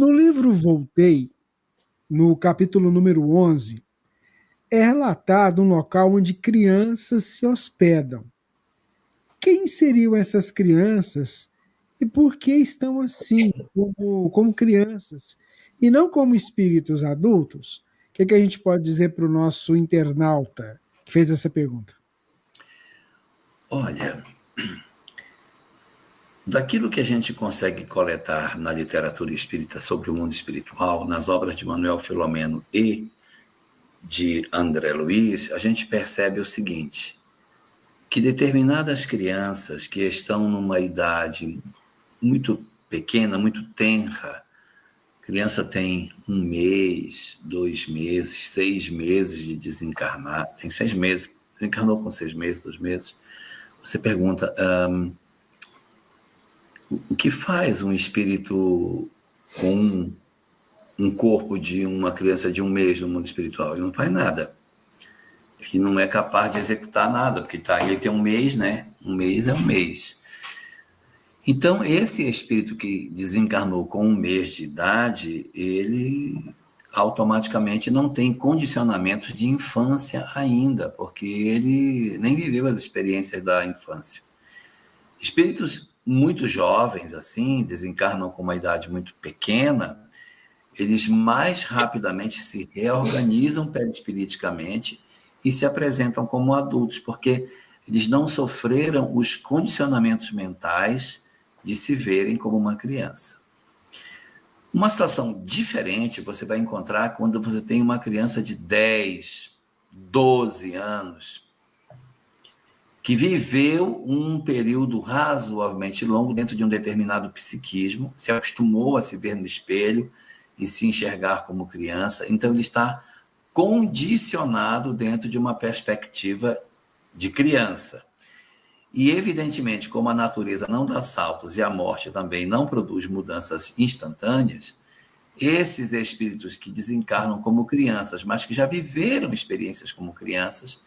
No livro Voltei, no capítulo número 11, é relatado um local onde crianças se hospedam. Quem seriam essas crianças e por que estão assim, como crianças, e não como espíritos adultos? O que a gente pode dizer para o nosso internauta que fez essa pergunta? Olha, daquilo que a gente consegue coletar na literatura espírita sobre o mundo espiritual, nas obras de Manuel Filomeno e de André Luiz, a gente percebe o seguinte, que determinadas crianças que estão numa idade muito pequena, muito tenra, criança tem 1 mês, 2 meses, 6 meses de desencarnar, tem 6 meses, desencarnou com 6 meses, 2 meses, você pergunta, o que faz um espírito com um corpo de uma criança de 1 mês no mundo espiritual? Ele não faz nada. Ele não é capaz de executar nada, porque ele tem 1 mês, né? 1 mês é 1 mês. Então, esse espírito que desencarnou com 1 mês de idade, ele automaticamente não tem condicionamentos de infância ainda, porque ele nem viveu as experiências da infância. Espíritos muito jovens, assim, desencarnam com uma idade muito pequena, eles mais rapidamente se reorganizam perispiriticamente e se apresentam como adultos, porque eles não sofreram os condicionamentos mentais de se verem como uma criança. Uma situação diferente você vai encontrar quando você tem uma criança de 10, 12 anos, que viveu um período razoavelmente longo dentro de um determinado psiquismo, se acostumou a se ver no espelho e se enxergar como criança, então ele está condicionado dentro de uma perspectiva de criança. E, evidentemente, como a natureza não dá saltos e a morte também não produz mudanças instantâneas, esses espíritos que desencarnam como crianças, mas que já viveram experiências como crianças,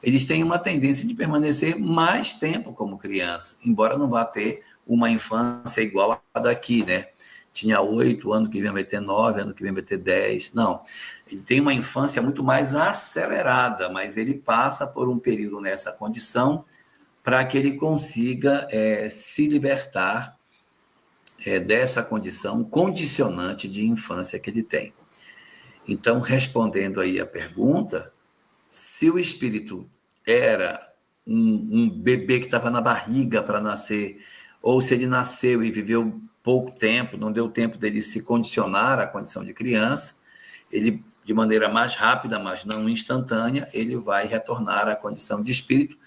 eles têm uma tendência de permanecer mais tempo como criança, embora não vá ter uma infância igual a daqui, né? Tinha 8, ano que vem vai ter 9, ano que vem vai ter 10. Não, ele tem uma infância muito mais acelerada, mas ele passa por um período nessa condição para que ele consiga se libertar dessa condição condicionante de infância que ele tem. Então, respondendo aí a pergunta, se o espírito era um bebê que estava na barriga para nascer, ou se ele nasceu e viveu pouco tempo, não deu tempo dele se condicionar à condição de criança, ele, de maneira mais rápida, mas não instantânea, ele vai retornar à condição de espírito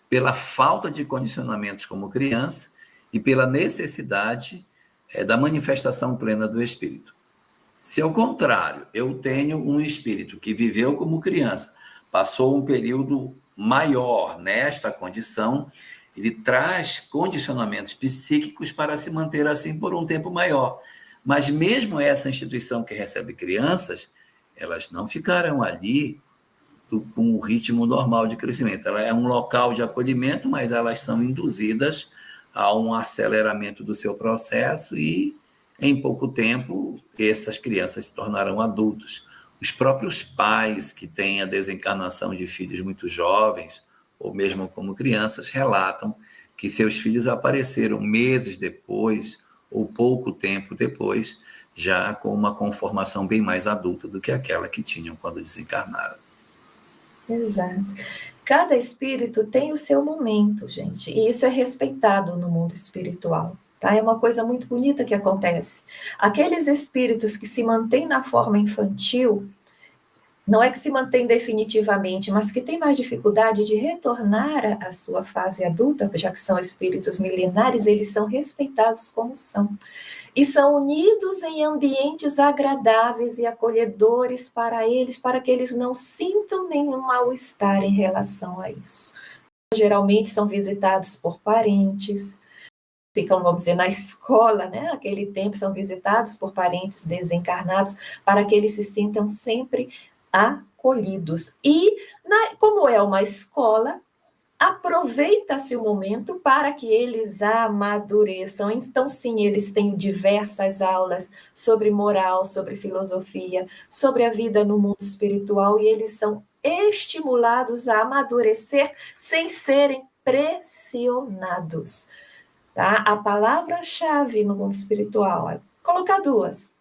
pela falta de condicionamentos como criança e pela necessidade da manifestação plena do espírito. Se, ao contrário, eu tenho um espírito que viveu como criança, passou um período maior nesta condição, ele traz condicionamentos psíquicos para se manter assim por um tempo maior. Mas mesmo essa instituição que recebe crianças, elas não ficarão ali com o ritmo normal de crescimento. Ela é um local de acolhimento, mas elas são induzidas a um aceleramento do seu processo e, em pouco tempo, essas crianças se tornarão adultos. Os próprios pais que têm a desencarnação de filhos muito jovens, ou mesmo como crianças, relatam que seus filhos apareceram meses depois, ou pouco tempo depois, já com uma conformação bem mais adulta do que aquela que tinham quando desencarnaram. Exato. Cada espírito tem o seu momento, gente, e isso é respeitado no mundo espiritual. Tá? É uma coisa muito bonita que acontece. Aqueles espíritos que se mantêm na forma infantil, não é que se mantém definitivamente, mas que tem mais dificuldade de retornar à sua fase adulta, já que são espíritos milenares, eles são respeitados como são. E são unidos em ambientes agradáveis e acolhedores para eles, para que eles não sintam nenhum mal-estar em relação a isso. Geralmente são visitados por parentes, ficam, vamos dizer, na escola, né? Naquele tempo são visitados por parentes desencarnados, para que eles se sintam sempre acolhidos. E, como é uma escola, aproveita-se o momento para que eles amadureçam. Então, sim, eles têm diversas aulas sobre moral, sobre filosofia, sobre a vida no mundo espiritual, e eles são estimulados a amadurecer sem serem pressionados. Tá? A palavra-chave no mundo espiritual é colocar duas: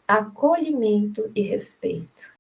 acolhimento e respeito.